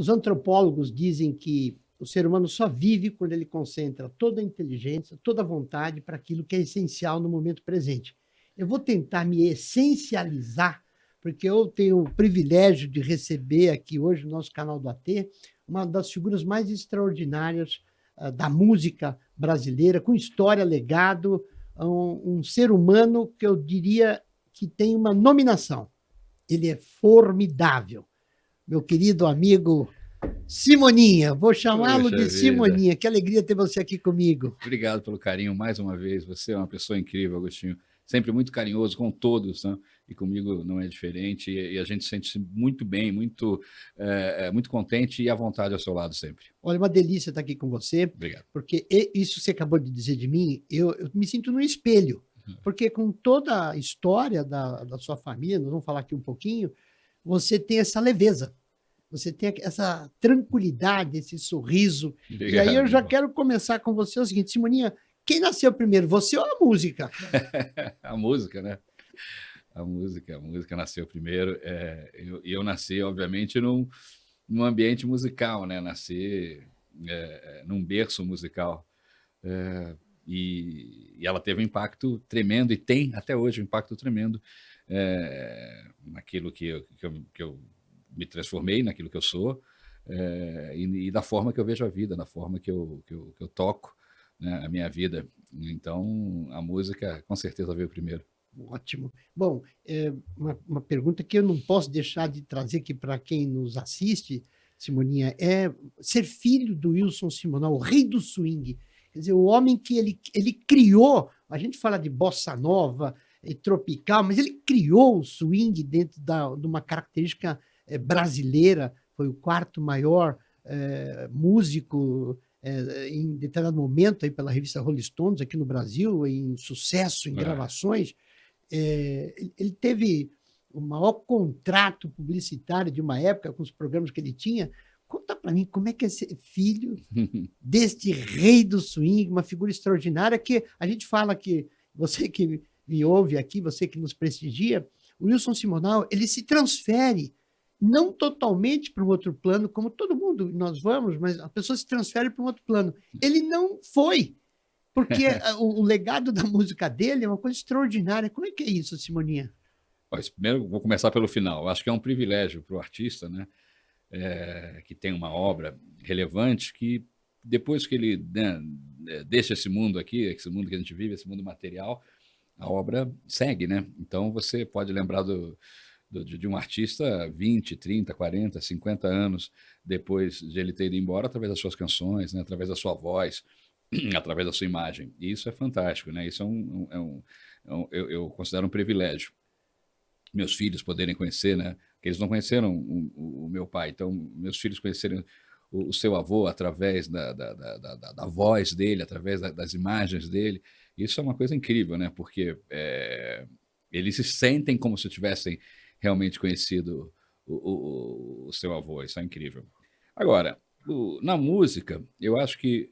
Os antropólogos dizem que o ser humano só vive quando ele concentra toda a inteligência, toda a vontade para aquilo que é essencial no momento presente. Eu vou tentar me essencializar, porque eu tenho o privilégio de receber aqui hoje no nosso canal do AT uma das figuras mais extraordinárias da música brasileira, com história, legado, um ser humano que eu diria que tem uma nominação. Ele é formidável. Meu querido amigo Simoninha, vou chamá-lo de Simoninha. Que alegria ter você aqui comigo. Obrigado pelo carinho mais uma vez. Você é uma pessoa incrível, Agostinho. Sempre muito carinhoso com todos, né? E comigo não é diferente. E a gente se sente muito bem, muito contente e à vontade ao seu lado sempre. Olha, uma delícia estar aqui com você. Obrigado. Porque isso que você acabou de dizer de mim, eu me sinto no espelho. Porque com toda a história da sua família, nós vamos falar aqui um pouquinho, você tem essa leveza. Você tem essa tranquilidade, esse sorriso. Obrigado. E aí eu já quero começar com você o seguinte, Simoninha, quem nasceu primeiro, você ou a música? A música, né? A música nasceu primeiro. Eu nasci, obviamente, num ambiente musical, né? Nasci num berço musical. E ela teve um impacto tremendo, e tem até hoje um impacto tremendo naquilo que eu me transformei, naquilo que eu sou, e da forma que eu vejo a vida, da forma que eu toco, né, a minha vida. Então, a música com certeza veio primeiro. Ótimo. Bom, uma pergunta que eu não posso deixar de trazer aqui para quem nos assiste, Simoninha, é ser filho do Wilson Simonal, o rei do swing. Quer dizer, o homem que ele criou, a gente fala de bossa nova e tropical, mas ele criou o swing dentro de uma característica brasileira, foi o quarto maior músico em determinado momento aí pela revista Rolling Stones aqui no Brasil, em sucesso, em gravações. Ele teve o maior contrato publicitário de uma época com os programas que ele tinha. Conta para mim como é que é ser filho deste rei do swing, uma figura extraordinária que a gente fala que, você que me ouve aqui, você que nos prestigia, o Wilson Simonal, ele se transfere, não totalmente para um outro plano, como todo mundo nós vamos, mas a pessoa se transfere para um outro plano. Ele não foi, porque o legado da música dele é uma coisa extraordinária. Como é que é isso, Simoninha? Pois, primeiro, vou começar pelo final. Acho que é um privilégio para o artista, né? Que tem uma obra relevante, que depois que ele deixa esse mundo aqui, esse mundo que a gente vive, esse mundo material, a obra segue, né? Então você pode lembrar de um artista 20, 30, 40, 50 anos depois de ele ter ido embora, através das suas canções, né? Através da sua voz, através da sua imagem. E isso é fantástico, né? Isso eu considero um privilégio. Meus filhos poderem conhecer, né? Porque eles não conheceram o meu pai, então meus filhos conhecerem o seu avô através da voz dele, através das imagens dele. Isso é uma coisa incrível, né? Porque eles se sentem como se tivessem realmente conhecido o seu avô. Isso é incrível. Agora, na música, eu acho que,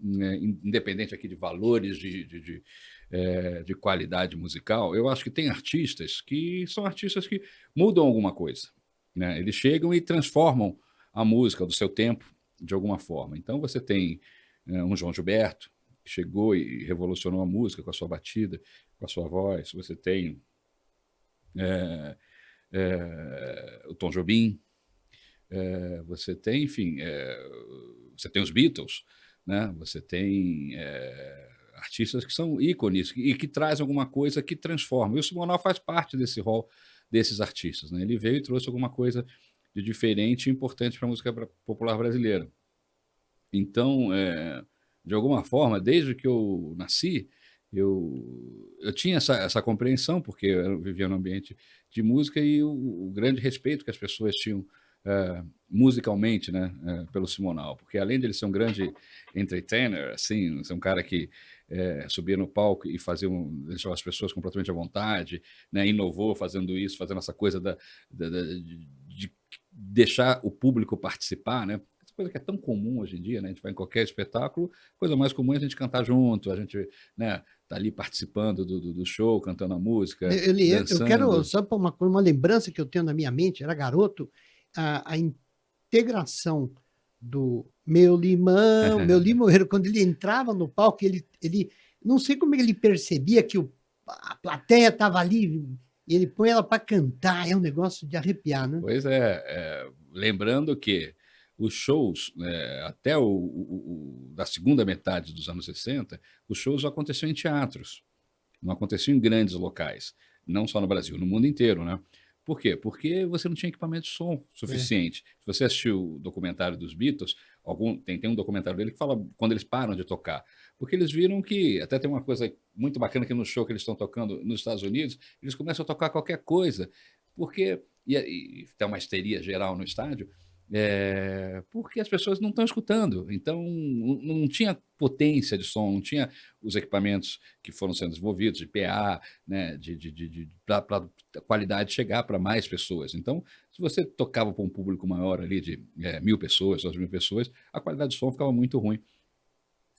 independente aqui de valores de qualidade musical, eu acho que tem artistas que são artistas que mudam alguma coisa, né? Eles chegam e transformam a música do seu tempo de alguma forma. Então você tem um João Gilberto, que chegou e revolucionou a música com a sua batida, com a sua voz. Você tem o Tom Jobim, você tem, enfim, você tem os Beatles, né? Você tem artistas que são ícones e que trazem alguma coisa que transforma. E o Simonal faz parte desse rol desses artistas, né? Ele veio e trouxe alguma coisa de diferente e importante para a música popular brasileira. Então, de alguma forma, desde que eu nasci, eu tinha essa compreensão, porque eu vivia num ambiente de música, e o grande respeito que as pessoas tinham musicalmente, né, pelo Simonal, porque além de ele ser um grande entertainer, assim, ser um cara que subia no palco e deixava as pessoas completamente à vontade, né, inovou fazendo isso, fazendo essa coisa de deixar o público participar, né? Essa coisa que é tão comum hoje em dia, né? A gente vai em qualquer espetáculo, a coisa mais comum é a gente cantar junto, a gente, né, tá ali participando do show, cantando a música, dançando. Eu quero, só para uma lembrança que eu tenho na minha mente, era garoto, a integração do meu limoeiro, quando ele entrava no palco, ele não sei como ele percebia que a plateia estava ali, e ele põe ela para cantar, é um negócio de arrepiar, né? Pois é, lembrando que os shows, até da segunda metade dos anos 60, os shows aconteciam em teatros, não aconteciam em grandes locais, não só no Brasil, no mundo inteiro, né? Por quê? Porque você não tinha equipamento de som suficiente. Se você assistiu o documentário dos Beatles, tem um documentário dele que fala quando eles param de tocar. Porque eles viram que, até tem uma coisa muito bacana que no show que eles estão tocando nos Estados Unidos, eles começam a tocar qualquer coisa, porque, e tem uma histeria geral no estádio, porque as pessoas não estão escutando. Então, não tinha potência de som, não tinha os equipamentos que foram sendo desenvolvidos, de PA, né, para a qualidade chegar para mais pessoas. Então, se você tocava para um público maior ali de 1.000 pessoas, 2.000 pessoas, a qualidade de som ficava muito ruim.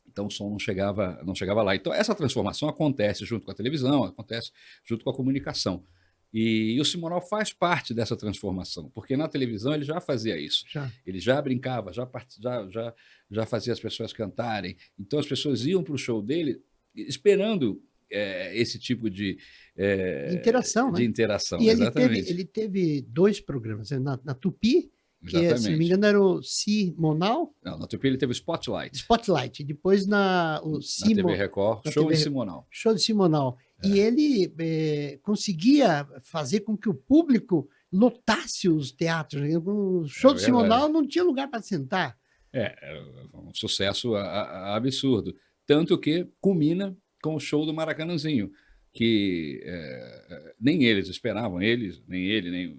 Então o som não chegava lá. Então essa transformação acontece junto com a televisão, acontece junto com a comunicação. E o Simonal faz parte dessa transformação, porque na televisão ele já fazia isso. Ele já brincava, já fazia as pessoas cantarem. Então as pessoas iam para o show dele esperando esse tipo de interação, né? De interação, e exatamente. Ele teve 2 programas, na Tupi, que, se não me Exatamente. engano, era o Simonal. Não, na Tupi ele teve o Spotlight. Spotlight. Depois na TV Record, Show de Simonal. Show de Simonal. E ele conseguia fazer com que o público lotasse os teatros. O show de Simonal não tinha lugar para sentar. Um sucesso absurdo. Tanto que culmina com o show do Maracanãzinho, que nem eles esperavam, nem ele, nem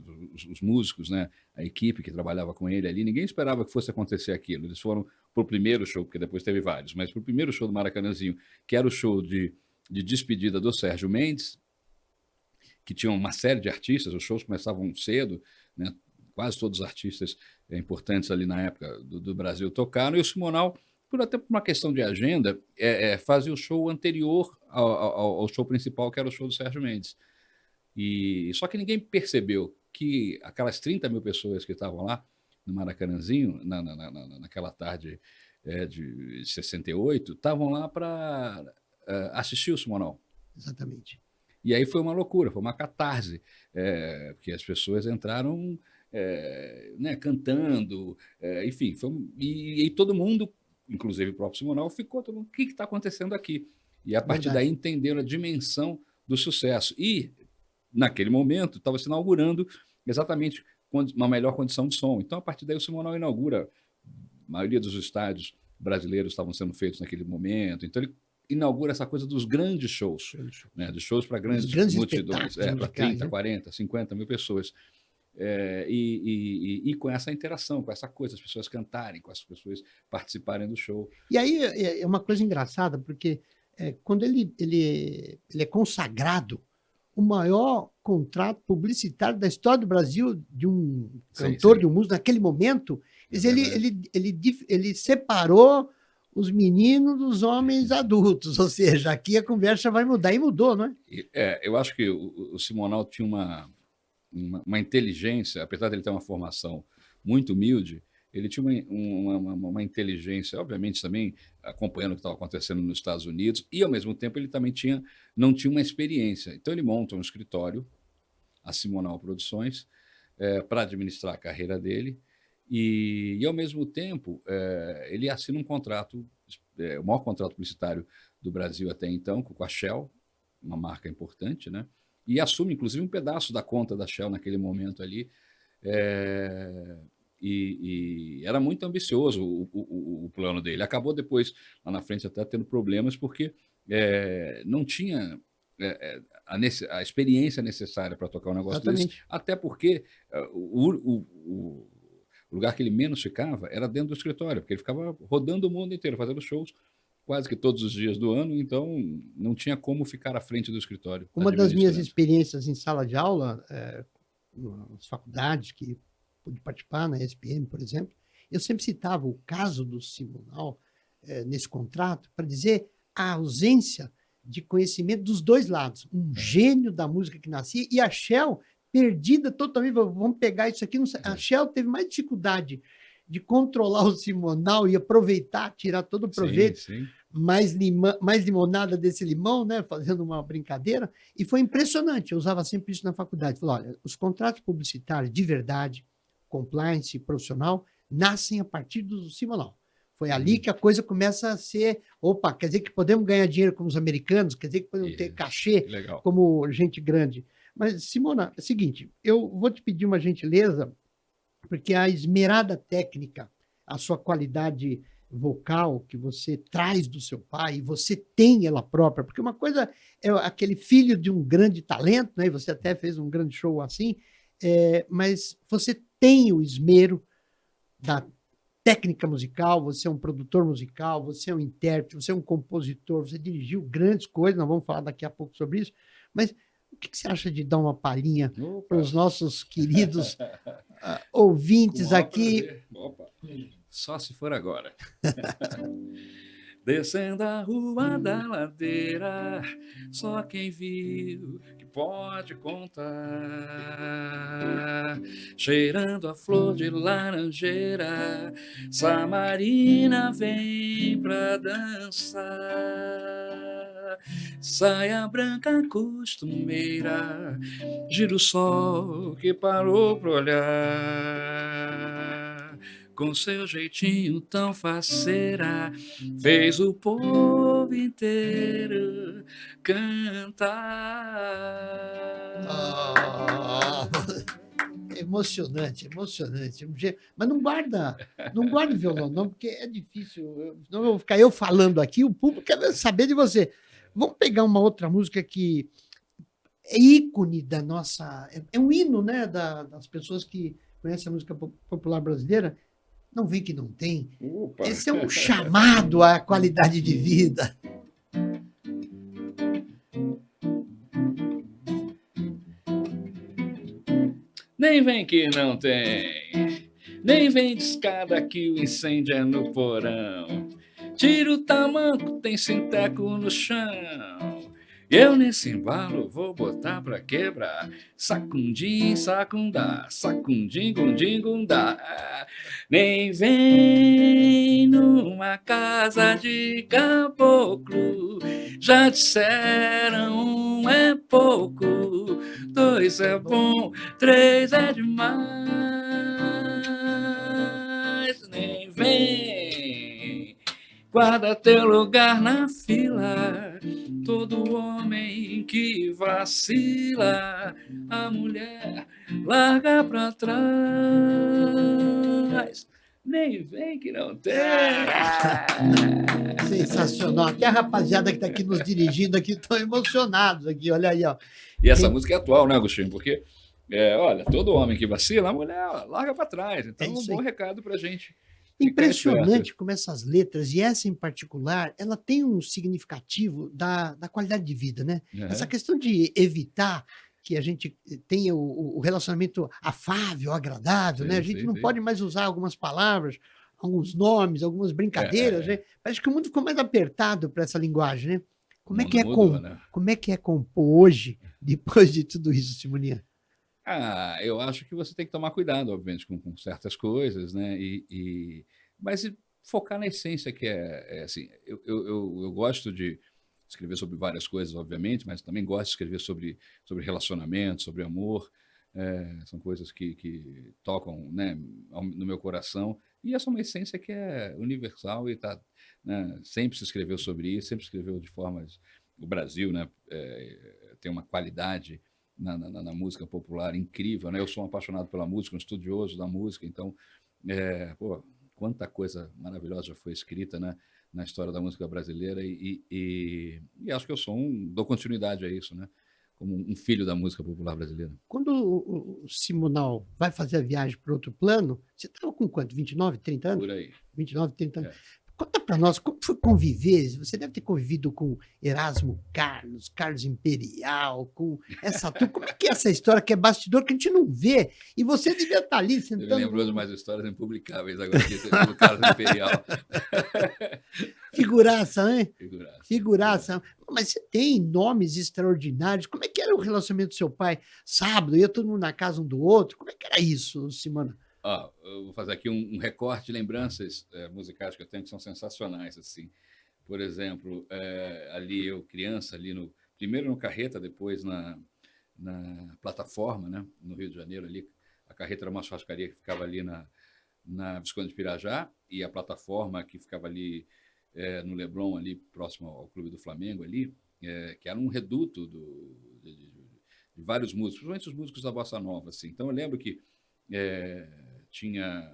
os músicos, né, a equipe que trabalhava com ele ali, ninguém esperava que fosse acontecer aquilo. Eles foram para o primeiro show, porque depois teve vários, mas para o primeiro show do Maracanãzinho, que era o show de despedida do Sérgio Mendes, que tinha uma série de artistas, os shows começavam cedo, né, quase todos os artistas importantes ali na época do Brasil tocaram, e o Simonal, até por uma questão de agenda, fazia o show anterior ao show principal, que era o show do Sérgio Mendes. Só que ninguém percebeu que aquelas 30.000 pessoas que estavam lá no Maracanãzinho, naquela tarde de 68, estavam lá para assistir o Simonal. Exatamente. E aí foi uma loucura, foi uma catarse, porque as pessoas entraram né, cantando, enfim, e todo mundo, inclusive o próprio Simonal, ficou todo mundo, o que está acontecendo aqui? E a partir daí entenderam a dimensão do sucesso. E, naquele momento, estava se inaugurando exatamente uma melhor condição de som. Então, a partir daí, o Simonal inaugura, a maioria dos estádios brasileiros estavam sendo feitos naquele momento, então ele inaugura essa coisa dos grandes shows, né, dos shows para grandes multidões, para 30, 40, 50 mil pessoas. E com essa interação, com essa coisa, as pessoas cantarem, com as pessoas participarem do show. E aí é uma coisa engraçada, porque quando ele é consagrado, o maior contrato publicitário da história do Brasil de um cantor, de um músico, naquele momento, ele separou os meninos dos homens adultos, ou seja, aqui a conversa vai mudar, e mudou, não é? Eu acho que o Simonal tinha uma inteligência, apesar de ele ter uma formação muito humilde, ele tinha uma inteligência, obviamente também acompanhando o que estava acontecendo nos Estados Unidos, e ao mesmo tempo ele também não tinha uma experiência. Então ele monta um escritório, a Simonal Produções, para administrar a carreira dele, e ao mesmo tempo ele assina um contrato, o maior contrato publicitário do Brasil até então, com a Shell, uma marca importante, né? E assume, inclusive, um pedaço da conta da Shell naquele momento ali. E era muito ambicioso o plano dele. Acabou depois, lá na frente, até tendo problemas, porque não tinha a experiência necessária para tocar um negócio desse. Até porque o lugar que ele menos ficava era dentro do escritório, porque ele ficava rodando o mundo inteiro, fazendo shows quase que todos os dias do ano, então não tinha como ficar à frente do escritório. Uma das minhas experiências em sala de aula, nas faculdades que pude participar, na ESPM, por exemplo, eu sempre citava o caso do Simonal nesse contrato para dizer a ausência de conhecimento dos dois lados. Um gênio da música que nascia e a Shell perdida totalmente. Vamos pegar isso aqui. A Shell teve mais dificuldade de controlar o Simonal e aproveitar, tirar todo o proveito, sim. mais limonada desse limão, né? Fazendo uma brincadeira. E foi impressionante, eu usava sempre isso na faculdade. Falei, olha, os contratos publicitários de verdade, compliance profissional, nascem a partir do Simonal. Foi ali que a coisa começa a ser, opa, quer dizer que podemos ganhar dinheiro como os americanos, quer dizer que podemos ter cachê como gente grande. Mas, Simona, é o seguinte, eu vou te pedir uma gentileza, porque a esmerada técnica, a sua qualidade vocal que você traz do seu pai, e você tem ela própria, porque uma coisa é aquele filho de um grande talento, né? E você até fez um grande show assim, mas você tem o esmero da técnica musical, você é um produtor musical, você é um intérprete, você é um compositor, você dirigiu grandes coisas, nós vamos falar daqui a pouco sobre isso, mas o que você acha de dar uma palhinha para os nossos queridos ouvintes aqui? Opa. Só se for agora. Descendo a rua da ladeira, só quem viu que pode contar. Cheirando a flor de laranjeira, Samarina vem pra dançar. Saia branca costumeira, gira o sol que parou pra olhar. Com seu jeitinho tão faceira, fez o povo inteiro cantar. Emocionante, emocionante. Mas não guarda o violão, não, porque é difícil. Não vou ficar eu falando aqui, o público quer saber de você. Vamos pegar uma outra música que é ícone da nossa. É um hino, né, das pessoas que conhecem a música popular brasileira. Não vem que não tem. Opa. Esse é um chamado à qualidade de vida. Nem vem que não tem, nem vem de escada que o incêndio é no porão. Tira o tamanco, tem sinteco no chão. Eu nesse embalo vou botar pra quebrar. Sacundim, sacundá, sacundim, gundim, gundá. Nem vem numa casa de caboclo. Já disseram um é pouco, 2 é bom, 3 é demais. Nem vem, guarda teu lugar na fila. Todo homem que vacila, a mulher larga pra trás. Nem vem que não tem. Sensacional. Aqui a rapaziada que está aqui nos dirigindo aqui estão emocionados aqui, olha aí, ó. E essa música é atual, né, Agostinho? Porque, olha, todo homem que vacila, a mulher larga para trás. Então, um bom recado pra gente. Impressionante como essas letras, e essa em particular, ela tem um significativo da qualidade de vida, né? Essa questão de evitar que a gente tenha o relacionamento afável, agradável, né? A gente não pode mais usar algumas palavras, alguns nomes, algumas brincadeiras, né? Parece que o mundo ficou mais apertado para essa linguagem, né? Como é que é compor hoje, depois de tudo isso, Simoninha? Eu acho que você tem que tomar cuidado, obviamente, com certas coisas, né? Mas focar na essência, que assim, eu gosto de escrever sobre várias coisas, obviamente, mas também gosto de escrever sobre relacionamento, sobre amor. São coisas que tocam, né, no meu coração. E essa é uma essência que é universal e né, sempre se escreveu sobre isso, sempre escreveu de formas... O Brasil, né, tem uma qualidade na música popular incrível, né? Eu sou um apaixonado pela música, um estudioso da música, então, quanta coisa maravilhosa já foi escrita, né, na história da música brasileira e acho que eu dou continuidade a isso, né? Como um filho da música popular brasileira. Quando o Simonal vai fazer a viagem para outro plano, você estava com quanto? 29, 30 anos? Por aí. 29, 30 anos. Conta para nós, como foi conviver? Você deve ter convivido com Erasmo Carlos, Carlos Imperial, com essa turma. Como é que é essa história que é bastidor que a gente não vê? E você devia estar ali sentando... Você me lembrou de mais histórias impublicáveis agora aqui, do Carlos Imperial. Figuraça, né? Figuraça. Figuraça. Mas você tem nomes extraordinários. Como é que era o relacionamento do seu pai? Sábado, ia todo mundo na casa um do outro? Como é que era isso, Simona? Eu vou fazer aqui um recorte de lembranças musicais que eu tenho que são sensacionais, assim. Por exemplo, ali eu criança, primeiro no Carreta, depois na Plataforma, né, no Rio de Janeiro, ali. A Carreta era uma churrascaria que ficava ali na Visconde de Pirajá, e a Plataforma que ficava ali no Leblon, ali próximo ao Clube do Flamengo, ali, que era um reduto de vários músicos, principalmente os músicos da Bossa Nova. Assim. Então eu lembro que tinha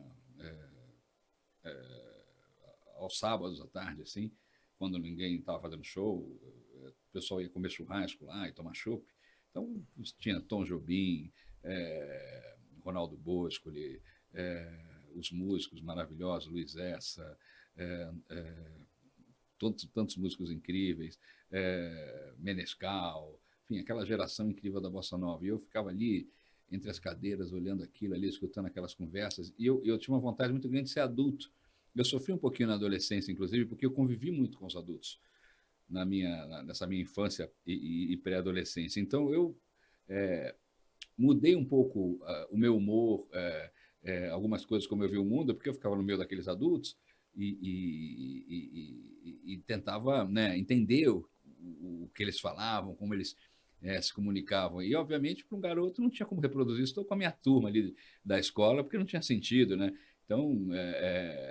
aos sábados à tarde, assim, quando ninguém estava fazendo show, o pessoal ia comer churrasco lá e tomar chopp. Então tinha Tom Jobim, Ronaldo Boscoli, os músicos maravilhosos, Luiz Essa, tantos músicos incríveis, Menescal, enfim, aquela geração incrível da Bossa Nova. E eu ficava ali entre as cadeiras, olhando aquilo ali, escutando aquelas conversas, e eu tinha uma vontade muito grande de ser adulto. Eu sofri um pouquinho na adolescência, inclusive, porque eu convivi muito com os adultos nessa minha infância e pré-adolescência. Então, eu mudei um pouco o meu humor, algumas coisas como eu vi o mundo, porque eu ficava no meio daqueles adultos e tentava, né, entender o que eles falavam, como eles se comunicavam. E, obviamente, para um garoto não tinha como reproduzir isso. Estou com a minha turma ali da escola, porque não tinha sentido, né? Então,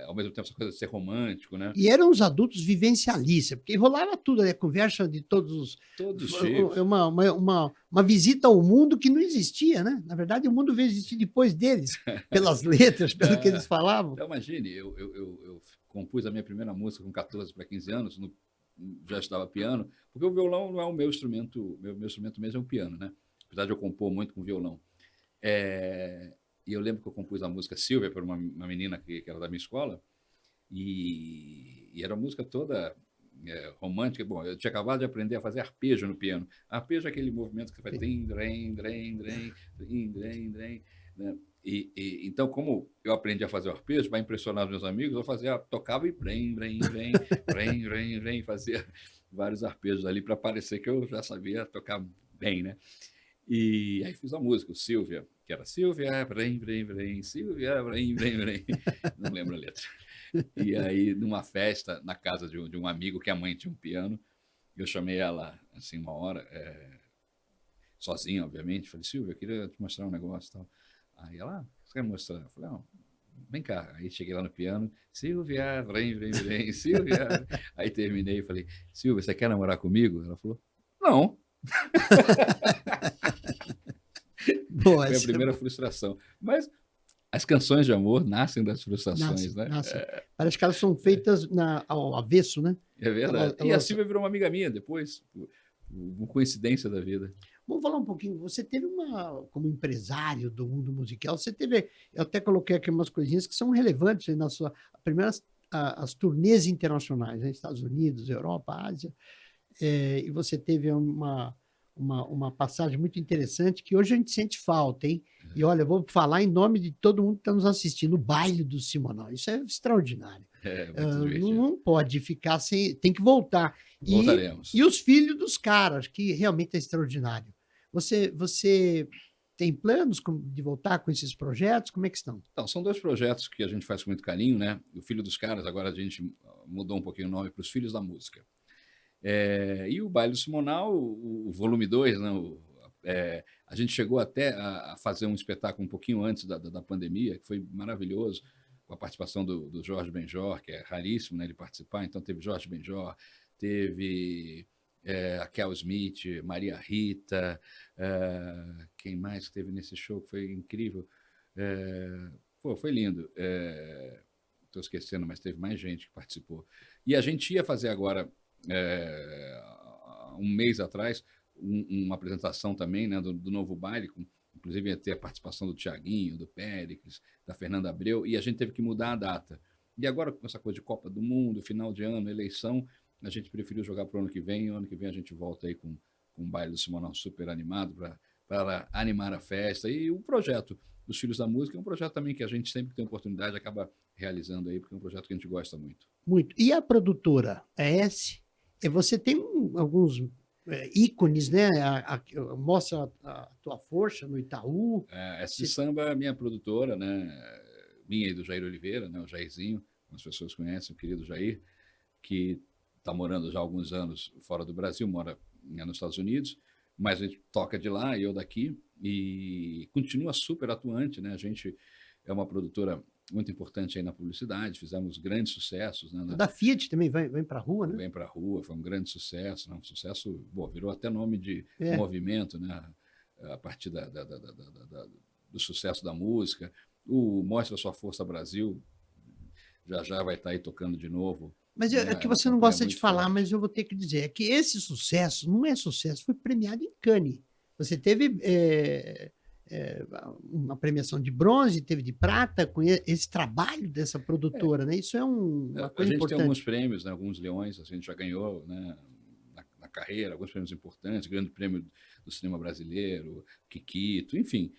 ao mesmo tempo, essa coisa de ser romântico, né? E eram os adultos vivencialistas, porque rolava tudo, né? Conversa de todos os tipos. Uma visita ao mundo que não existia, né? Na verdade, o mundo veio existir depois deles, pelas letras, pelo que eles falavam. Então, imagine, eu compus a minha primeira música com 14 para 15 anos, já estudava piano, porque o violão não é o meu instrumento, meu instrumento mesmo é o piano, né? Apesar de eu compor muito com violão. E eu lembro que eu compus a música Silvia para uma menina que era da minha escola, e era uma música toda romântica. Bom, eu tinha acabado de aprender a fazer arpejo no piano. Arpejo é aquele movimento que faz drem, drem, drem, drem, drem, drem, né? Então, como eu aprendi a fazer o arpejo, para impressionar os meus amigos, eu tocava e brem, brem, brem, brem, brem, brem, fazia vários arpejos ali para parecer que eu já sabia tocar bem, né? E aí fiz a música, o Silvia, que era Silvia, brem, brem, brem, Silvia, brem, brem, brem. Não lembro a letra. E aí, numa festa, na casa de um amigo, que a mãe tinha um piano, eu chamei ela, assim, uma hora, sozinha, obviamente. Falei, Silvia, eu queria te mostrar um negócio e tal. Aí ela, você quer mostrar? Eu falei, não, vem cá. Aí cheguei lá no piano, Silvia, brem, brem, brem, Silvia. Aí terminei e falei, Silvia, você quer namorar comigo? Ela falou, não. Boa, foi a primeira frustração. Mas as canções de amor nascem das frustrações, né? Parece que elas são feitas ao avesso, né? É verdade. E a Silvia virou uma amiga minha depois, uma coincidência da vida. Vamos falar um pouquinho. Você teve como empresário do mundo musical, eu até coloquei aqui umas coisinhas que são relevantes na sua, primeiro as turnês internacionais, né? Estados Unidos, Europa, Ásia, e você teve uma passagem muito interessante que hoje a gente sente falta, hein? E olha, eu vou falar em nome de todo mundo que está nos assistindo, o baile do Simonal. Isso é extraordinário. Não pode ficar sem, tem que voltar. Voltaremos. E os filhos dos caras, que realmente é extraordinário. Você tem planos de voltar com esses projetos? Como é que estão? Então, são dois projetos que a gente faz com muito carinho, né? O Filho dos Caras, agora a gente mudou um pouquinho o nome para os Filhos da Música. E o Baile do Simonal, o volume 2, né? A gente chegou até a fazer um espetáculo um pouquinho antes da pandemia, que foi maravilhoso, com a participação do Jorge Benjor, que é raríssimo, né, ele participar. Então teve Jorge Benjor, teve a Kel Smith, Maria Rita, quem mais teve nesse show que foi incrível? Foi lindo. Estou esquecendo, mas teve mais gente que participou. E a gente ia fazer agora, um mês atrás, uma apresentação também, né, do novo baile, inclusive ia ter a participação do Tiaguinho, do Péricles, da Fernanda Abreu, e a gente teve que mudar a data. E agora, com essa coisa de Copa do Mundo, final de ano, eleição, a gente preferiu jogar para o ano que vem, e o ano que vem a gente volta aí com um baile do Simonal super animado para animar a festa. E o projeto dos Filhos da Música é um projeto também que a gente sempre que tem oportunidade acaba realizando aí, porque é um projeto que a gente gosta muito. Muito. E a produtora, a S? Você tem alguns ícones, né? Mostra a tua força no Itaú. Essa Samba é minha produtora, né? minha e do Jair Oliveira, né, o Jairzinho, como as pessoas conhecem, o querido Jair, que está morando já há alguns anos fora do Brasil, mora nos Estados Unidos, mas a gente toca de lá e eu daqui, e continua super atuante, né? A gente é uma produtora muito importante aí na publicidade, fizemos grandes sucessos. Né? Da Fiat também vem para a rua, né? Vem para a rua, foi um grande sucesso, né? Um sucesso, bom, virou até nome de É. movimento, né? A partir do sucesso da música. O Mostra Sua Força Brasil já vai estar aí tocando de novo. Mas é que você não gosta de falar, mas eu vou ter que dizer, é que esse sucesso não é sucesso, foi premiado em Cannes. Você teve uma premiação de bronze, teve de prata, com esse trabalho dessa produtora, né? Isso é uma coisa importante. A gente tem alguns prêmios, né? Alguns leões, a gente já ganhou, né? Na carreira, alguns prêmios importantes, Grande Prêmio do Cinema Brasileiro, Kikito, enfim,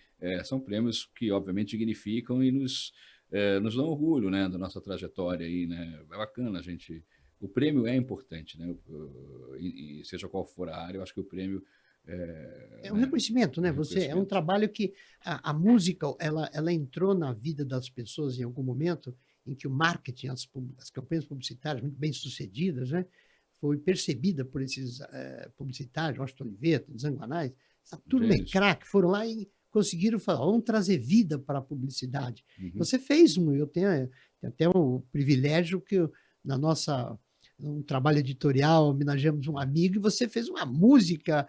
são prêmios que obviamente dignificam e nos dão orgulho, né, da nossa trajetória aí, né? É bacana a gente. O prêmio é importante, né? E seja qual for a área, eu acho que o prêmio é um reconhecimento, né? Você é um trabalho que a música ela entrou na vida das pessoas em algum momento em que o marketing, as campanhas publicitárias muito bem sucedidas, né? Foi percebida por esses publicitários, Washington Oliveto, Zanguanais, essa turma é craque, foram lá e conseguiram falar, vamos trazer vida para a publicidade. Uhum. Você fez eu tenho até o privilégio que um trabalho editorial, homenageamos um amigo, e você fez uma música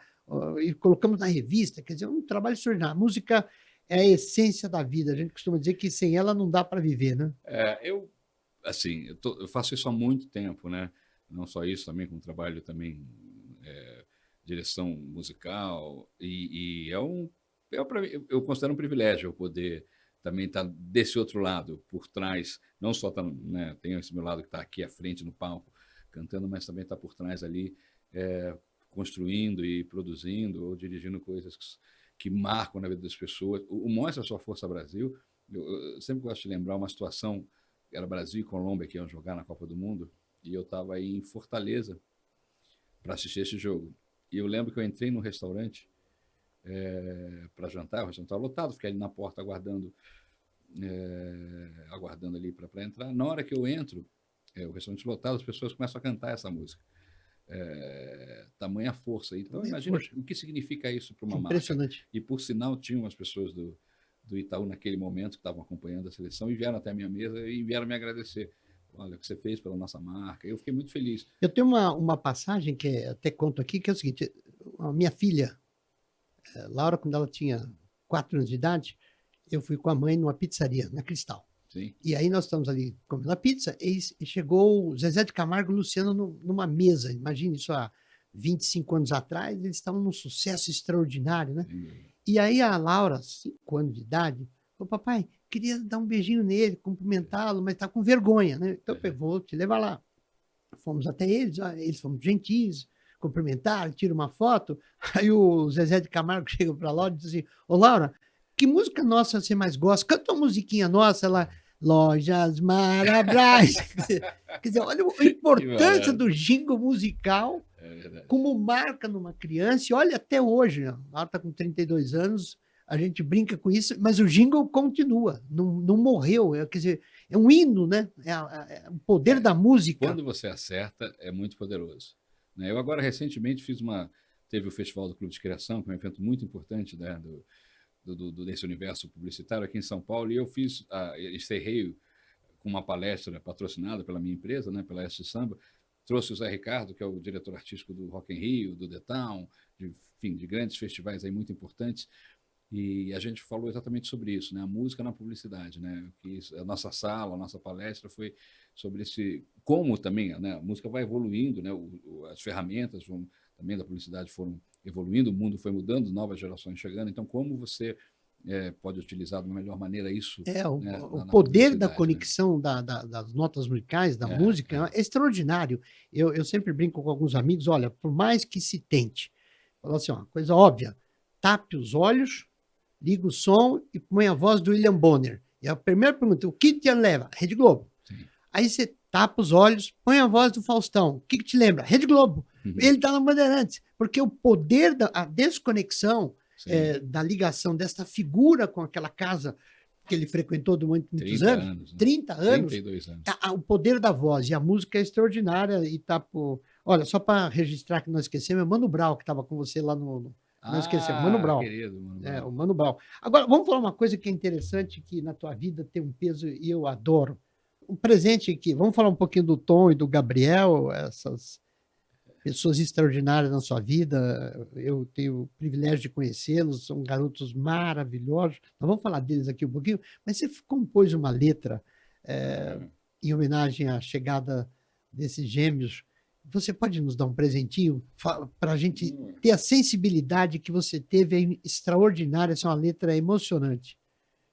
e colocamos na revista, quer dizer, um trabalho extraordinário. A música é a essência da vida, a gente costuma dizer que sem ela não dá para viver, né? Eu faço isso há muito tempo, né? Não só isso, também com trabalho também direção musical, e eu considero um privilégio eu poder também estar desse outro lado, por trás, não só né, tem esse meu lado que está aqui à frente no palco cantando, mas também está por trás ali construindo e produzindo ou dirigindo coisas que marcam na vida das pessoas. O Mostra Sua Força Brasil, eu sempre gosto de lembrar uma situação, era Brasil e Colômbia que iam jogar na Copa do Mundo, e eu estava aí em Fortaleza para assistir esse jogo. E eu lembro que eu entrei no restaurante para jantar, o restaurante estava lotado, fiquei ali na porta aguardando ali para entrar. Na hora que eu entro, o restaurante lotado, as pessoas começam a cantar essa música. Tamanha força. Então, imagina o que significa isso para uma marca. Impressionante. E, por sinal, tinham as pessoas do Itaú naquele momento que estavam acompanhando a seleção e vieram até a minha mesa e vieram me agradecer. Olha, o que você fez pela nossa marca. Eu fiquei muito feliz. Eu tenho uma passagem que até conto aqui, que é o seguinte, a minha filha, Laura, quando ela tinha 4 anos de idade, eu fui com a mãe numa pizzaria, na Cristal. Sim. E aí nós estamos ali comendo a pizza e chegou o Zezé de Camargo e o Luciano numa mesa. Imagine isso há 25 anos atrás, eles estavam num sucesso extraordinário, né? Sim. E aí a Laura, 5 anos de idade, falou, papai, queria dar um beijinho nele, cumprimentá-lo, mas está com vergonha, né? Então eu vou te levar lá. Fomos até eles foram gentis, cumprimentaram, tiram uma foto. Aí o Zezé de Camargo chega para a Laura e diz assim, ô Laura, que música nossa você mais gosta? Canta uma musiquinha nossa, ela... Lojas Marabras. Quer dizer, olha a importância do jingle musical como marca numa criança. E olha, até hoje, ela está com 32 anos, a gente brinca com isso, mas o jingle continua, não morreu. Quer dizer, é um hino, né? É o poder da música. Quando você acerta, é muito poderoso. Eu agora, recentemente, teve o Festival do Clube de Criação, que é um evento muito importante, né, desse universo publicitário aqui em São Paulo, e eu encerrei com uma palestra patrocinada pela minha empresa, né, pela S Samba, trouxe o Zé Ricardo, que é o diretor artístico do Rock in Rio, do The Town, de grandes festivais aí muito importantes, e a gente falou exatamente sobre isso, né, a música na publicidade, né, que a nossa sala, a nossa palestra foi sobre como também, né, a música vai evoluindo, né, as ferramentas também da publicidade foram evoluindo, o mundo foi mudando, novas gerações chegando, então como você pode utilizar de uma melhor maneira isso? O poder da conexão, né? das notas musicais, da música, é extraordinário. Eu sempre brinco com alguns amigos, olha, por mais que se tente, fala assim, uma coisa óbvia, tape os olhos, liga o som e põe a voz do William Bonner. E a primeira pergunta, o que te leva? Rede Globo. Sim. Aí você tapa os olhos, põe a voz do Faustão. O que te lembra? Rede Globo. Uhum. Ele está na Bandeirantes. Porque o poder da desconexão, da ligação desta figura com aquela casa que ele frequentou durante muitos 30 anos, anos, né? 30 anos, 32 anos. o poder da voz e a música é extraordinária e tá por... Olha, só para registrar que nós esquecemos, é o Mano Brown que estava com você lá no... Não esquecemos, Mano Brown. Querido, Mano Brown. O Mano Brown. Agora, vamos falar uma coisa que é interessante, que na tua vida tem um peso e eu adoro. Um presente aqui, vamos falar um pouquinho do Tom e do Gabriel, essas pessoas extraordinárias na sua vida. Eu tenho o privilégio de conhecê-los, são garotos maravilhosos. Nós vamos falar deles aqui um pouquinho, mas você compôs uma letra em homenagem à chegada desses gêmeos. Você pode nos dar um presentinho para a gente ter a sensibilidade que você teve, é extraordinária, essa é uma letra emocionante.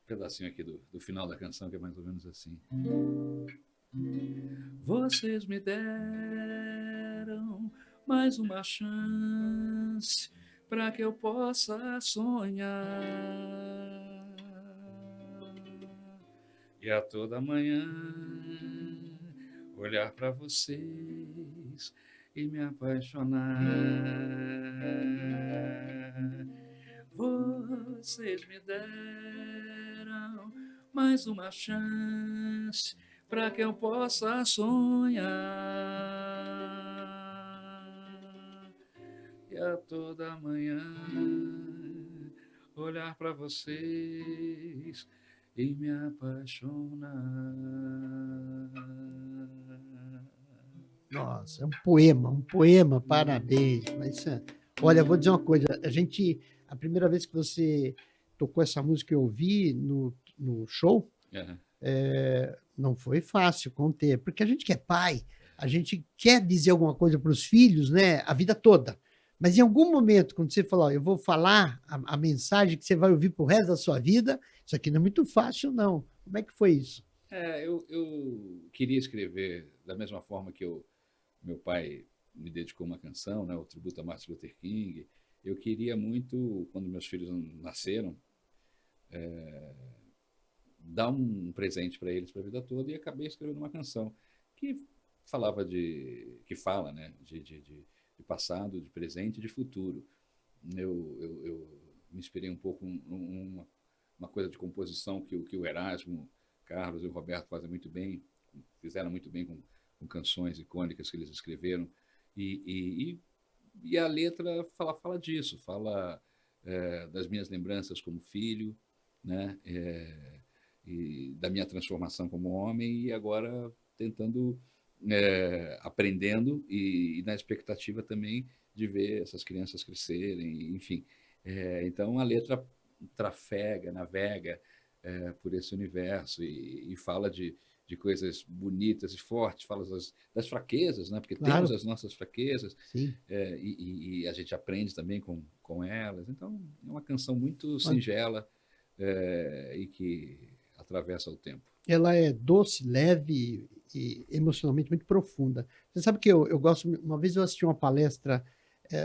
Um pedacinho aqui do final da canção, que é mais ou menos assim. Vocês me deram mais uma chance para que eu possa sonhar. E a toda manhã olhar para vocês e me apaixonar. Vocês me deram mais uma chance para que eu possa sonhar. E a toda manhã olhar para vocês e me apaixonar. Nossa, é um poema, parabéns. Mas, olha, vou dizer uma coisa, a primeira vez que você tocou essa música eu ouvi no show, não foi fácil conter, porque a gente que é pai, a gente quer dizer alguma coisa para os filhos, né, a vida toda. Mas em algum momento, quando você falou, eu vou falar a mensagem que você vai ouvir para o resto da sua vida, isso aqui não é muito fácil, não. Como é que foi isso? Eu queria escrever da mesma forma que meu pai me dedicou uma canção, né, o tributo a Martin Luther King. Eu queria muito, quando meus filhos nasceram, dar um presente para eles para a vida toda, e acabei escrevendo uma canção que fala, né, de passado, de presente e de futuro. Eu me inspirei um pouco em uma coisa de composição que o Erasmo Carlos e o Roberto fizeram muito bem com canções icônicas que eles escreveram, e a letra fala disso, fala das minhas lembranças como filho, né, e da minha transformação como homem, e agora tentando, aprendendo e na expectativa também de ver essas crianças crescerem, enfim. Então a letra trafega, navega por esse universo e fala de coisas bonitas e fortes, fala das fraquezas, né? Porque Claro. temos as nossas fraquezas, Sim. E a gente aprende também com elas. Então é uma canção muito singela e que atravessa o tempo. Ela é doce, leve e emocionalmente muito profunda. Você sabe que eu gosto... Uma vez eu assisti uma palestra,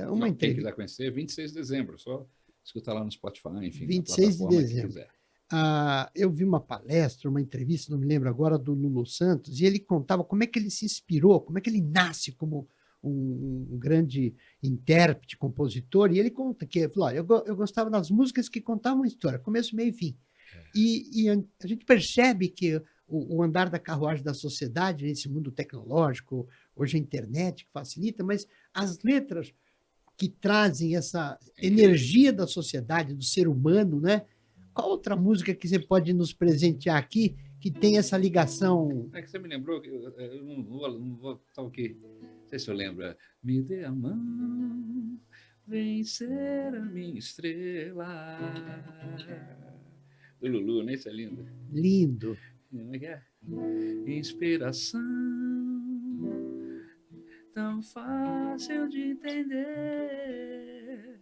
uma Quem entrevista... quiser conhecer, 26 de dezembro, só escutar lá no Spotify, enfim, 26 na de plataforma que dezembro. quiser. Eu vi uma palestra, uma entrevista, não me lembro agora, do Lulu Santos, e ele contava como é que ele se inspirou, como é que ele nasce como um grande intérprete, compositor, e ele conta que falou, eu gostava das músicas que contavam uma história, começo, meio e fim. E a gente percebe que o andar da carruagem da sociedade, nesse mundo tecnológico, hoje a internet que facilita, mas as letras que trazem essa energia da sociedade, do ser humano, né? Qual outra música que você pode nos presentear aqui que tem essa ligação? É que você me lembrou, eu não vou estar aqui, não sei se eu lembro. Me dê a mão, vem ser a minha estrela. Do Lulu, né? Isso é lindo. Lindo. Como é que é? Inspiração, tão fácil de entender.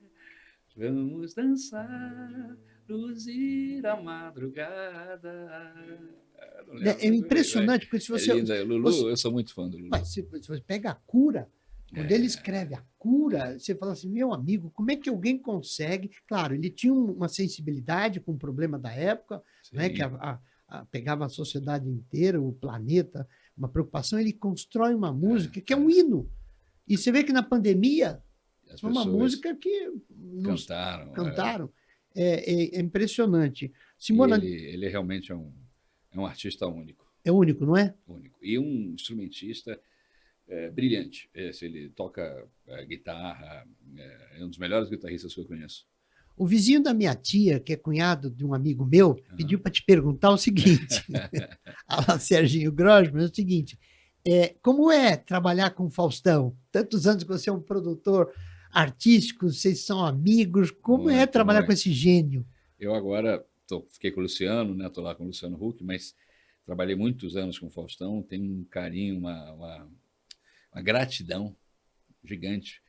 Vamos dançar, luzir a madrugada. É impressionante, porque se você... Lulu, eu sou muito fã do Lulu. Mas se você pega a cura, quando ele escreve a cura, você fala assim, meu amigo, como é que alguém consegue... Claro, ele tinha uma sensibilidade com o problema da época, né, que pegava a sociedade inteira, o planeta, uma preocupação, ele constrói uma música que é um hino. E você vê que na pandemia, foi uma música que cantaram. É impressionante. E Simona, ele realmente é um artista único, é único, não é? único. E um instrumentista brilhante. Se ele toca guitarra, é um dos melhores guitarristas que eu conheço. O vizinho da minha tia, que é cunhado de um amigo meu, pediu para te perguntar o seguinte, Alá Serginho Grosman, é o seguinte, como é trabalhar com o Faustão? Tantos anos que você é um produtor artístico, vocês são amigos, como é Muito, trabalhar com muito. esse gênio? Eu agora fiquei com o Luciano, né? Estou lá com o Luciano Huck, mas trabalhei muitos anos com o Faustão, tenho um carinho, uma gratidão gigante.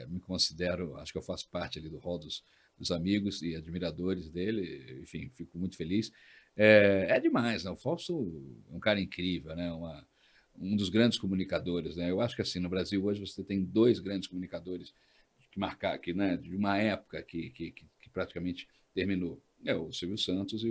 Me considero, acho que eu faço parte ali do rol dos amigos e admiradores dele, enfim, fico muito feliz. É demais, né? O Fausto é um cara incrível, né? Um dos grandes comunicadores, né? Eu acho que assim, no Brasil hoje você tem dois grandes comunicadores que marcar, que, né, de uma época que praticamente terminou. É o Silvio Santos e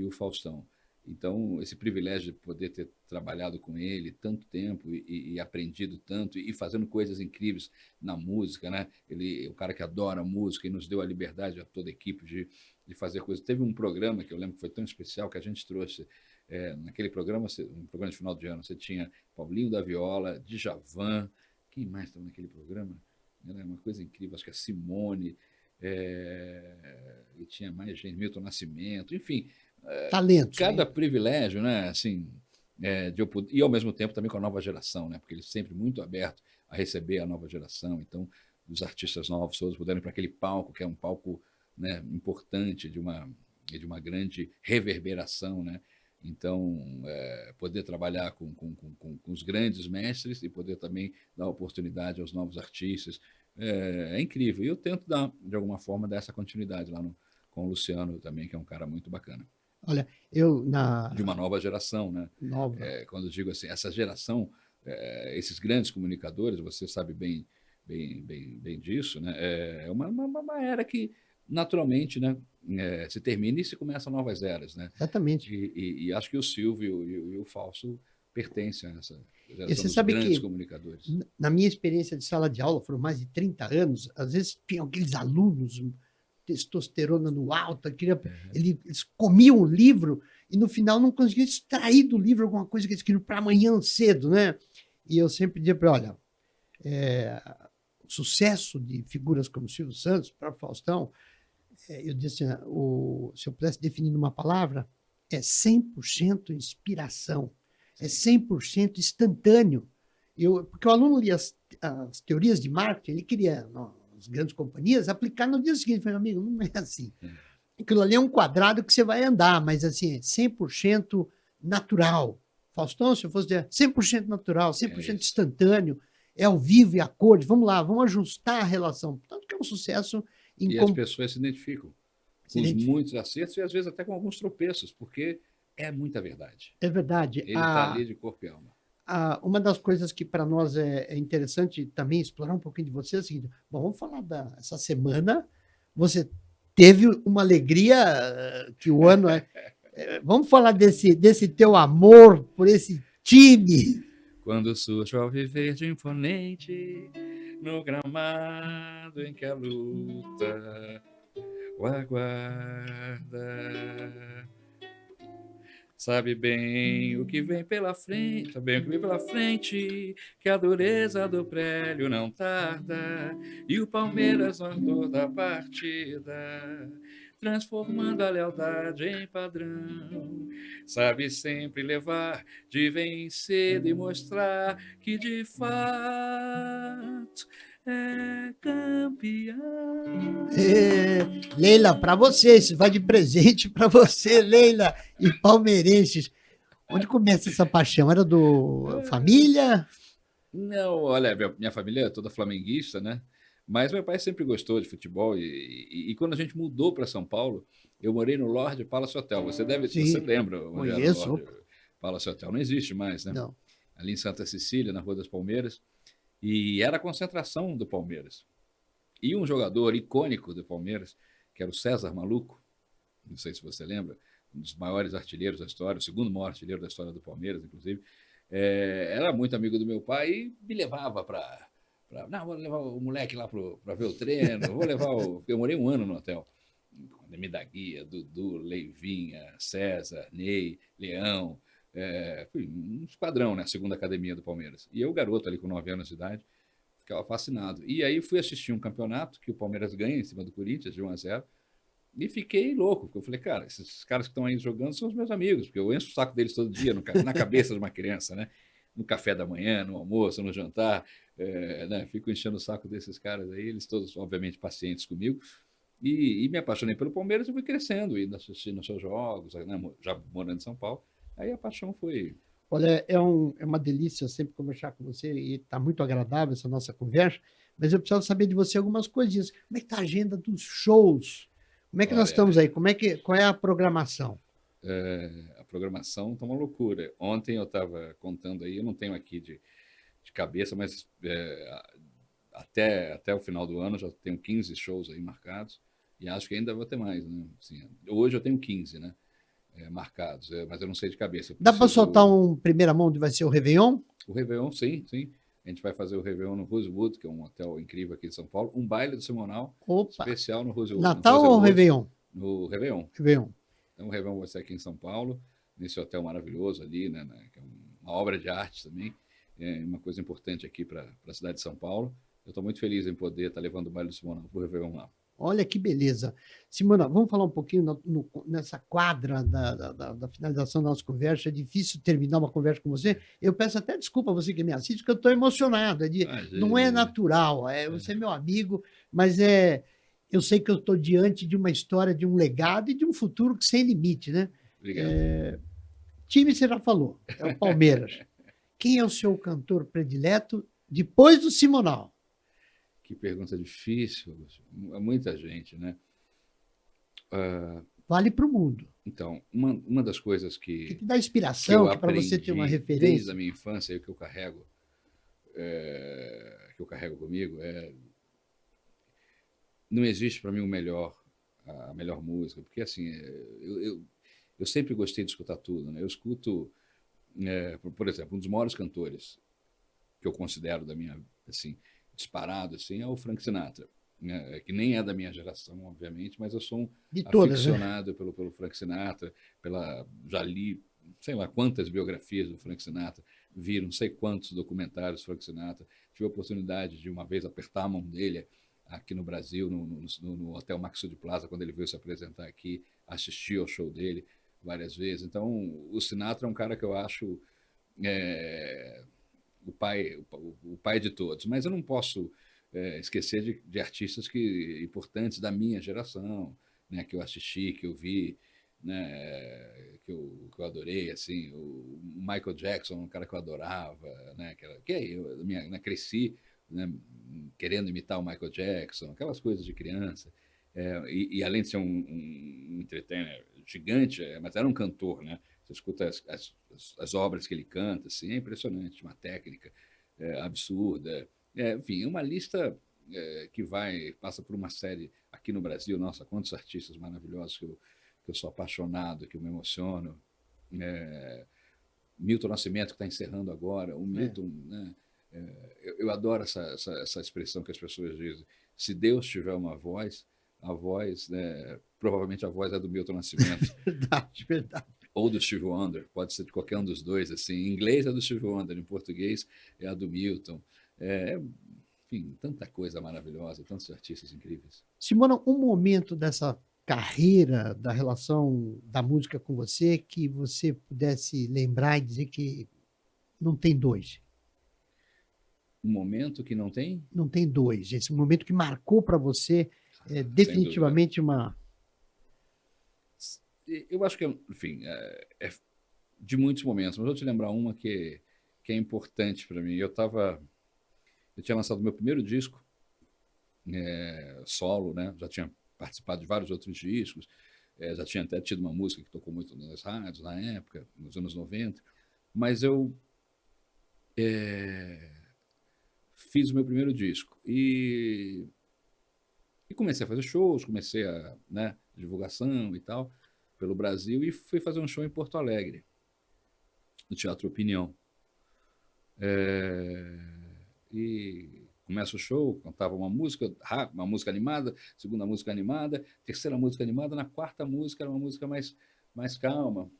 o Faustão. Então, esse privilégio de poder ter trabalhado com ele tanto tempo e aprendido tanto e fazendo coisas incríveis na música, né? Ele é um cara que adora música e nos deu a liberdade a toda a equipe de fazer coisas. Teve um programa que eu lembro que foi tão especial que a gente trouxe naquele programa, um programa de final de ano, você tinha Paulinho da Viola, Djavan, quem mais estava naquele programa? Era uma coisa incrível, acho que a Simone, e tinha mais gente, Milton Nascimento, enfim, Talentos, cada né? privilégio, né? Assim, e ao mesmo tempo também com a nova geração, né? Porque ele é sempre muito aberto a receber a nova geração. Então, os artistas novos todos puderam ir para aquele palco, que é um palco, né, importante de uma grande reverberação, né? Então, poder trabalhar com os grandes mestres e poder também dar oportunidade aos novos artistas é incrível. E eu tento dar, de alguma forma, dar essa continuidade lá com o Luciano também, que é um cara muito bacana. Olha, eu De uma na nova geração, né? nova, Quando eu digo assim, essa geração, esses grandes comunicadores, você sabe bem disso, né? É uma era que naturalmente, né, se termina e se começam novas eras, né? exatamente. E acho que o Silvio e o Fausto pertencem a essa E geração você dos sabe grandes que, comunicadores. na minha experiência de sala de aula, foram mais de 30 anos, às vezes tinham aqueles alunos, testosterona no alto, eles comiam o livro e no final não conseguiam extrair do livro alguma coisa que eles queriam para amanhã cedo, né? E eu sempre dizia para olha, o sucesso de figuras como Silvio Santos, para Faustão, eu disse assim, se eu pudesse definir numa palavra, é 100% inspiração, é 100% instantâneo. Porque o aluno lia as teorias de marketing, ele queria, as grandes companhias, aplicar no dia seguinte. Eu falei, amigo, não é assim. Aquilo ali é um quadrado que você vai andar, mas assim, é 100% natural. Faustão, se eu fosse dizer 100% natural, 100% instantâneo, é ao vivo e a cores, vamos lá, vamos ajustar a relação. Tanto que é um sucesso em E as pessoas se identificam com os identifica. muitos acertos e às vezes até com alguns tropeços, porque é muita verdade. É verdade. Ele está ali de corpo e alma. Uma das coisas que para nós é interessante também explorar um pouquinho de você é o seguinte: bom, vamos falar dessa semana. Você teve uma alegria que o ano é. Vamos falar desse teu amor por esse time. Quando surge o alviverde imponente no gramado em que a luta o aguarda. Sabe bem o que vem pela frente, sabe bem o que vem pela frente, que a dureza do prélio não tarda, e o Palmeiras no ardor da partida, transformando a lealdade em padrão, sabe sempre levar de vencido e mostrar que de fato é campeão. Leila, para você, isso vai de presente para você, Leila, e palmeirenses. Onde começa essa paixão? Era do família? Não, olha, minha família é toda flamenguista, né? Mas meu pai sempre gostou de futebol e quando a gente mudou para São Paulo, eu morei no Lorde Palace Hotel. Você Sim, lembra onde era o conheço. Lorde Palace Hotel? Não existe mais, né? Não. Ali em Santa Cecília, na Rua das Palmeiras. E era a concentração do Palmeiras. E um jogador icônico do Palmeiras, que era o César Maluco, não sei se você lembra, um dos maiores artilheiros da história, o segundo maior artilheiro da história do Palmeiras, inclusive, era muito amigo do meu pai e me levava para. Não, vou levar o moleque lá para ver o treino, vou levar eu morei um ano no hotel. Ademir da Guia, Dudu, Leivinha, César, Ney, Leão, um esquadrão, né? A segunda academia do Palmeiras. E eu, garoto ali com 9 anos de idade, ficava fascinado. E aí fui assistir um campeonato que o Palmeiras ganha em cima do Corinthians, de 1-0, e fiquei louco, porque eu falei, cara, esses caras que estão aí jogando são os meus amigos, porque eu encho o saco deles todo dia, na cabeça de uma criança, né? No café da manhã, no almoço, no jantar, né? Fico enchendo o saco desses caras aí, eles todos, obviamente, pacientes comigo, e me apaixonei pelo Palmeiras e fui crescendo, indo assistindo os seus jogos, né? Já morando em São Paulo, aí a paixão foi... Olha, é uma delícia sempre conversar com você e está muito agradável essa nossa conversa, mas eu preciso saber de você algumas coisinhas. Como é que está a agenda dos shows? Como é que nós Olha, estamos aí? Qual é a programação? a programação está uma loucura. Ontem eu estava contando aí, eu não tenho aqui de cabeça, mas até o final do ano já tenho 15 shows aí marcados e acho que ainda vou ter mais, né? Assim, hoje eu tenho 15, né? Marcados, mas eu não sei de cabeça. Eu Dá para soltar preciso... um primeira mão onde vai ser o Réveillon? O Réveillon, sim, sim. A gente vai fazer o Réveillon no Rosewood, que é um hotel incrível aqui de São Paulo. Um baile do Simonal Opa! especial no Rosewood. Natal ou Réveillon? No Réveillon. Réveillon. Então o Réveillon vai ser aqui em São Paulo, nesse hotel maravilhoso ali, né, que é uma obra de arte também, uma coisa importante aqui para a cidade de São Paulo. Eu estou muito feliz em poder estar levando o baile do Simonal para o Réveillon lá. Olha que beleza. Simona, vamos falar um pouquinho nessa quadra da finalização da nossa conversa. É difícil terminar uma conversa com você. Eu peço até desculpa a você que me assiste, porque eu estou emocionado. Não é natural. Você é meu amigo, mas eu sei que eu estou diante de uma história, de um legado e de um futuro que sem limite, né? Obrigado. Time você já falou, é o Palmeiras. Quem é o seu cantor predileto depois do Simonal? Que pergunta difícil, muita gente, né? Vale para o mundo. Então, uma das coisas que dá inspiração, que para você ter uma referência. Desde a minha infância, e que eu carrego, comigo, não existe para mim a melhor música, porque assim, eu sempre gostei de escutar tudo, né? Eu escuto, por exemplo, um dos maiores cantores que eu considero da minha, assim, disparado, assim, é o Frank Sinatra, né? Que nem é da minha geração, obviamente, mas eu sou um aficionado, né? pelo Frank Sinatra, já li sei lá quantas biografias do Frank Sinatra, vi não sei quantos documentários do Frank Sinatra, tive a oportunidade de uma vez apertar a mão dele aqui no Brasil, no Hotel Maxud Plaza, quando ele veio se apresentar aqui, assisti ao show dele várias vezes. Então, o Sinatra é um cara que eu acho o pai de todos. Mas eu não posso esquecer de artistas importantes da minha geração, né, que eu assisti, que eu vi, né, que eu adorei, assim, o Michael Jackson, um cara que eu adorava, né, eu cresci, né, querendo imitar o Michael Jackson, aquelas coisas de criança. E além de ser um entertainer gigante, mas era um cantor, né? Você escuta as obras que ele canta, assim, é impressionante, uma técnica absurda. Enfim, é uma lista que passa por uma série aqui no Brasil. Nossa, quantos artistas maravilhosos que eu sou apaixonado, que eu me emociono. Milton Nascimento, que está encerrando agora. O Milton, né? Eu adoro essa expressão que as pessoas dizem. Se Deus tiver uma voz, a voz, né, provavelmente a voz é do Milton Nascimento. Verdade, verdade. Ou do Steve Wonder, pode ser de qualquer um dos dois. Assim. Em inglês é do Steve Wonder, em português é a do Milton. Enfim, tanta coisa maravilhosa, tantos artistas incríveis. Simona, um momento dessa carreira, da relação da música com você, que você pudesse lembrar e dizer que não tem dois. Um momento que não tem? Não tem dois. Esse momento que marcou para você definitivamente uma... Eu acho que, enfim, de muitos momentos, mas vou te lembrar uma que é importante para mim. Eu tinha lançado meu primeiro disco solo, né? Já tinha participado de vários outros discos, já tinha até tido uma música que tocou muito nas rádios na época, nos anos 90, mas eu fiz o meu primeiro disco e comecei a fazer shows, comecei a, né, divulgação e tal, pelo Brasil, e fui fazer um show em Porto Alegre, no Teatro Opinião. E Começa o show, cantava uma música animada, segunda música animada, terceira música animada, na quarta música era uma música mais calma.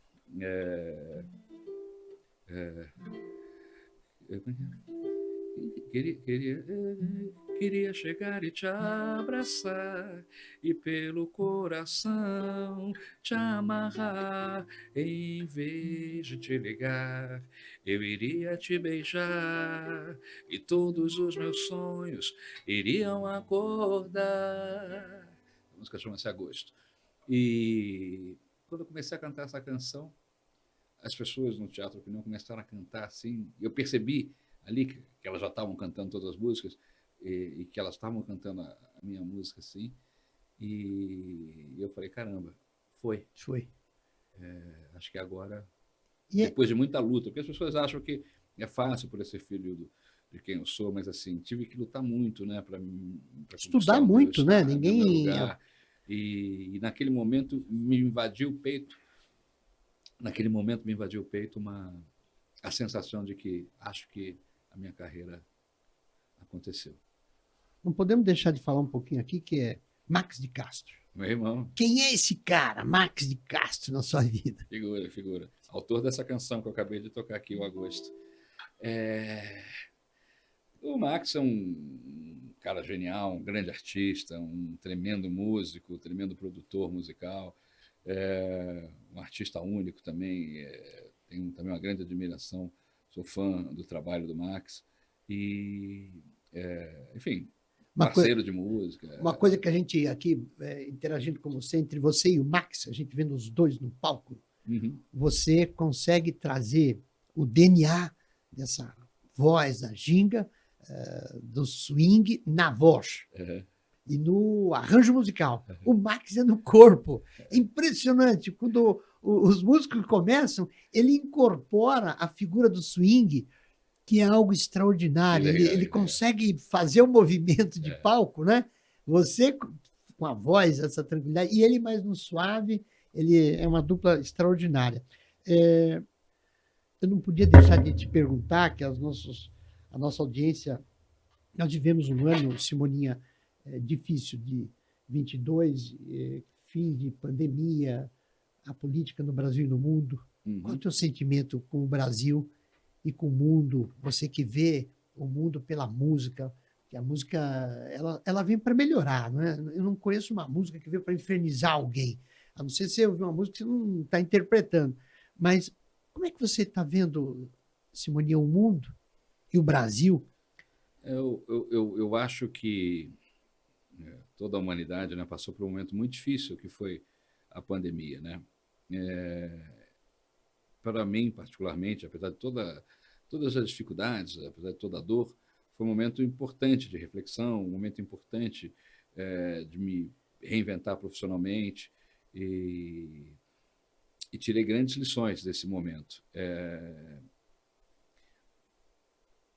Queria chegar e te abraçar e pelo coração te amarrar. Em vez de te ligar, eu iria te beijar e todos os meus sonhos iriam acordar. A música chama-se Agosto. E quando eu comecei a cantar essa canção, as pessoas no Teatro Opinião começaram a cantar assim. Eu percebi ali que elas já estavam cantando todas as músicas e que elas estavam cantando a minha música assim. E eu falei, caramba, foi. Acho que agora, depois de muita luta, porque as pessoas acham que é fácil por eu ser filho de quem eu sou, mas assim, tive que lutar muito, né, para estudar muito, né? Ninguém... lugar. E naquele momento me invadiu o peito. A sensação de que acho que a minha carreira aconteceu. Não podemos deixar de falar um pouquinho aqui, que é Max de Castro. Meu irmão. Quem é esse cara, Max de Castro, na sua vida? Figura. Autor dessa canção que eu acabei de tocar aqui, o Agosto. O Max é um cara genial, um grande artista, um tremendo músico, um tremendo produtor musical. Um artista único também, tenho também uma grande admiração, sou fã do trabalho do Max e, enfim, parceiro de música. Uma coisa que a gente aqui, interagindo com você, entre você e o Max, a gente vendo os dois no palco, você consegue trazer o DNA dessa voz, da ginga, do swing na voz. E no arranjo musical. O Max é no corpo. É impressionante. Quando os músicos começam, ele incorpora a figura do swing, que é algo extraordinário. Ele consegue fazer o movimento de palco, né? Você com a voz, essa tranquilidade, e ele mais no suave, ele é uma dupla extraordinária. Eu não podia deixar de te perguntar, que a nossa audiência, nós vivemos um ano, Simoninha, difícil de 22, fim de pandemia, a política no Brasil e no mundo. Qual é o teu sentimento com o Brasil e com o mundo? Você que vê o mundo pela música, que a música ela vem para melhorar, não é? Eu não conheço uma música que veio para infernizar alguém, a não ser se você ouvir uma música que você não está interpretando. Mas como é que você está vendo, Simoninha, o mundo e o Brasil? Eu acho que toda a humanidade, né, passou por um momento muito difícil, que foi a pandemia, né? Para mim, particularmente, apesar de todas as dificuldades, apesar de toda a dor, foi um momento importante de reflexão, um momento importante de me reinventar profissionalmente e tirei grandes lições desse momento.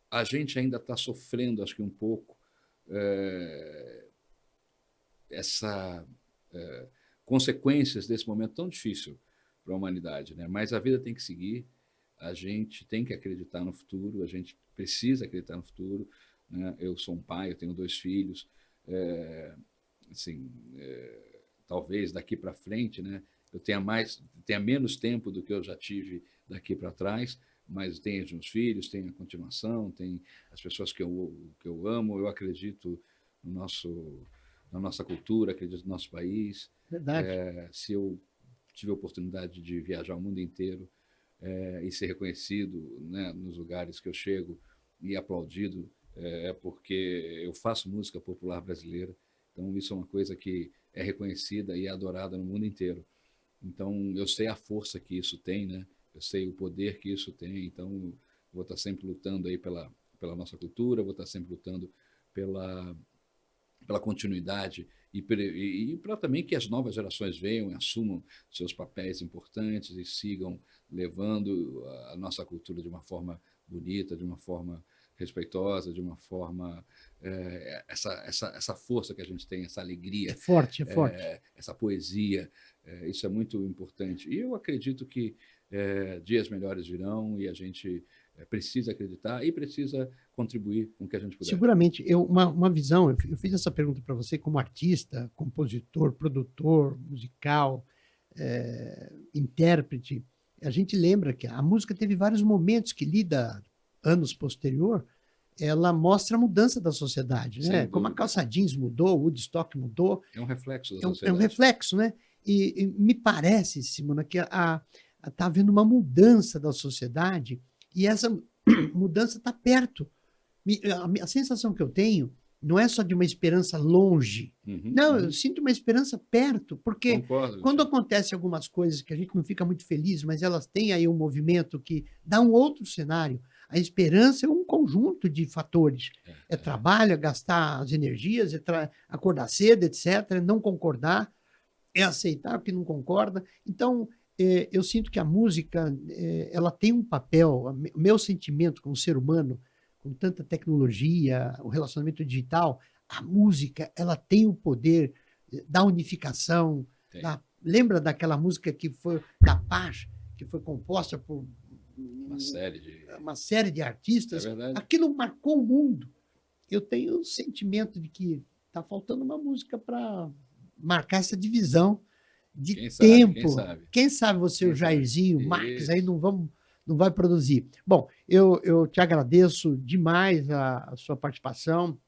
A gente ainda está sofrendo, acho que um pouco, consequências desse momento tão difícil para a humanidade, né? Mas a vida tem que seguir, a gente tem que acreditar no futuro, a gente precisa acreditar no futuro, né? Eu sou um pai, eu tenho 2 filhos, talvez daqui para frente, né, eu tenha menos tempo do que eu já tive daqui para trás, mas tem os meus filhos, tem a continuação, tem as pessoas que eu amo, eu acredito na nossa cultura, acredito no nosso país. Verdade. Se eu tive a oportunidade de viajar o mundo inteiro e ser reconhecido, né, nos lugares que eu chego e aplaudido, é porque eu faço música popular brasileira, então isso é uma coisa que é reconhecida e é adorada no mundo inteiro. Então eu sei a força que isso tem, né? Eu sei o poder que isso tem, então vou estar sempre lutando aí pela nossa cultura, vou estar sempre lutando pela continuidade e para também que as novas gerações venham e assumam seus papéis importantes e sigam levando a nossa cultura de uma forma bonita, de uma forma respeitosa, de uma forma... essa força que a gente tem, essa alegria. É forte. Essa poesia, isso é muito importante. E eu acredito que dias melhores virão e a gente precisa acreditar e precisa contribuir com o que a gente puder. Seguramente, uma visão, eu fiz essa pergunta para você como artista, compositor, produtor musical, intérprete. A gente lembra que a música teve vários momentos que, lida anos posterior, ela mostra a mudança da sociedade, né? Como a calça jeans mudou, o Woodstock mudou. É um reflexo da sociedade. É um reflexo, né? E me parece, Simona, que está havendo uma mudança da sociedade e essa mudança está perto. A sensação que eu tenho não é só de uma esperança longe. Não, eu sinto uma esperança perto, porque quando acontecem algumas coisas que a gente não fica muito feliz, mas elas têm aí um movimento que dá um outro cenário. A esperança é um conjunto de fatores. É trabalho, é gastar as energias, é acordar cedo, etc., não concordar, é aceitar o que não concorda. Então, eu sinto que a música ela tem um papel, o meu sentimento como ser humano, com tanta tecnologia, o relacionamento digital, a música ela tem o poder da unificação. Lembra daquela música que foi da Paz, que foi composta por uma série de artistas? Aquilo marcou o mundo. Eu tenho o sentimento de que está faltando uma música para marcar essa divisão de tempo. Quem sabe você, o Jairzinho, o Marques, aí não vai produzir. Bom, eu te agradeço demais a sua participação,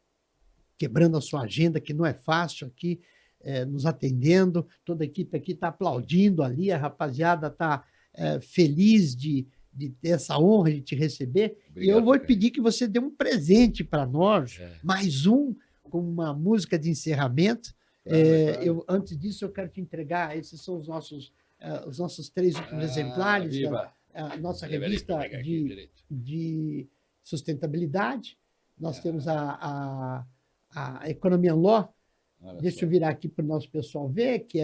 quebrando a sua agenda, que não é fácil aqui, nos atendendo. Toda a equipe aqui está aplaudindo ali, a rapaziada está feliz de ter essa honra de te receber. Obrigado, e eu vou pedir que você dê um presente para nós, mais um, com uma música de encerramento. Antes disso, eu quero te entregar, esses são os nossos 3 últimos exemplares da nossa revista de sustentabilidade. Nós temos a Economia Law. Deixa eu virar aqui para o nosso pessoal ver, que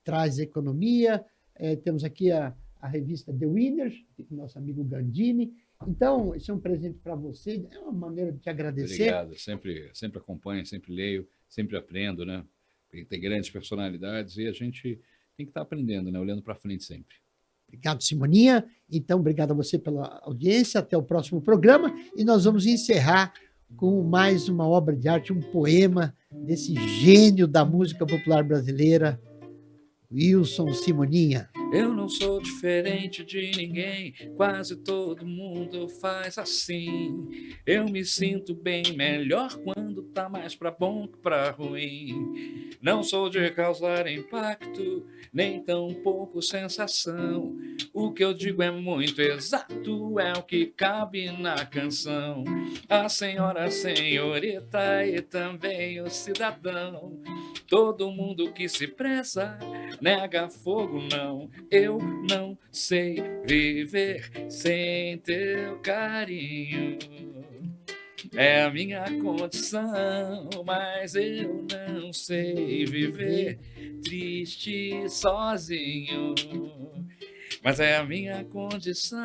traz economia. Temos aqui a revista The Winners, do nosso amigo Gandini. Então, esse é um presente para você, é uma maneira de te agradecer. Obrigado, sempre acompanho, sempre leio, sempre aprendo, né? Porque tem grandes personalidades e a gente tem que estar aprendendo, né? Olhando para frente sempre. Obrigado, Simoninha. Então, obrigado a você pela audiência. Até o próximo programa. E nós vamos encerrar com mais uma obra de arte, um poema desse gênio da música popular brasileira, Wilson Simoninha. Eu não sou diferente de ninguém, quase todo mundo faz assim. Eu me sinto bem melhor quando tá mais pra bom que pra ruim. Não sou de causar impacto, nem tão pouco sensação. O que eu digo é muito exato, é o que cabe na canção. A senhora, a senhorita e também o cidadão. Todo mundo que se preza, nega fogo não. Eu não sei viver sem teu carinho. É a minha condição, mas eu não sei viver triste sozinho. Mas é a minha condição.